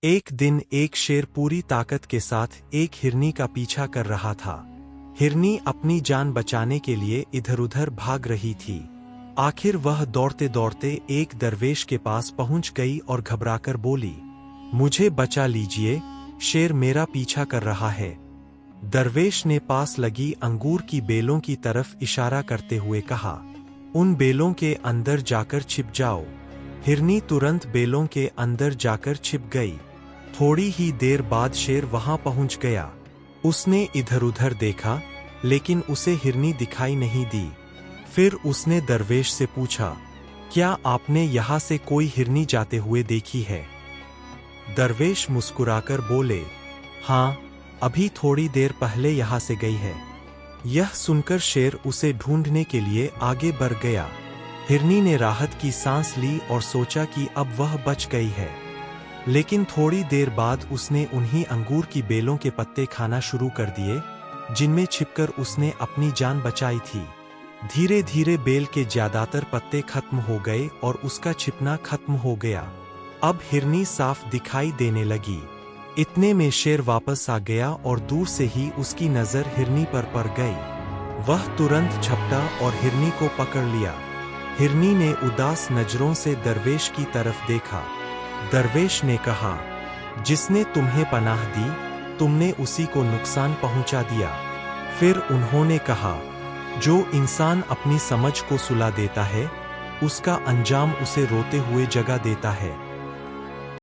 एक दिन एक शेर पूरी ताकत के साथ एक हिरनी का पीछा कर रहा था। हिरनी अपनी जान बचाने के लिए इधर-उधर भाग रही थी। आखिर वह दौड़ते दौड़ते एक दरवेश के पास पहुंच गई और घबराकर बोली, मुझे बचा लीजिए, शेर मेरा पीछा कर रहा है। दरवेश ने पास लगी अंगूर की बेलों की तरफ इशारा करते हुए कहा, उन बेलों के अंदर जाकर छिप जाओ। हिरनी तुरंत बेलों के अंदर जाकर छिप गई। थोड़ी ही देर बाद शेर वहां पहुंच गया। उसने इधर-उधर देखा, लेकिन उसे हिरनी दिखाई नहीं दी। फिर उसने दरवेश से पूछा, क्या आपने यहाँ से कोई हिरनी जाते हुए देखी है? दरवेश मुस्कुराकर बोले, हाँ, अभी थोड़ी देर पहले यहाँ से गई है। यह सुनकर शेर उसे ढूंढने के लिए आगे बढ़ गया। हिरनी ने राहत की सांस ली और सोचा कि अब वह बच गई है। लेकिन थोड़ी देर बाद उसने उन्हीं अंगूर की बेलों के पत्ते खाना शुरू कर दिए, जिनमें छिपकर उसने अपनी जान बचाई थी। धीरे धीरे बेल के ज्यादातर पत्ते खत्म हो गए और उसका छिपना खत्म हो गया। अब हिरनी साफ दिखाई देने लगी। इतने में शेर वापस आ गया और दूर से ही उसकी नजर हिरनी पर पड़ गई। वह तुरंत झपटा और हिरनी को पकड़ लिया। हिरनी ने उदास नजरों से दरवेश की तरफ देखा। दरवेश ने कहा, जिसने तुम्हें पनाह दी, तुमने उसी को नुकसान पहुंचा दिया। फिर उन्होंने कहा, जो इंसान अपनी समझ को सुला देता है, उसका अंजाम उसे रोते हुए जगा देता है।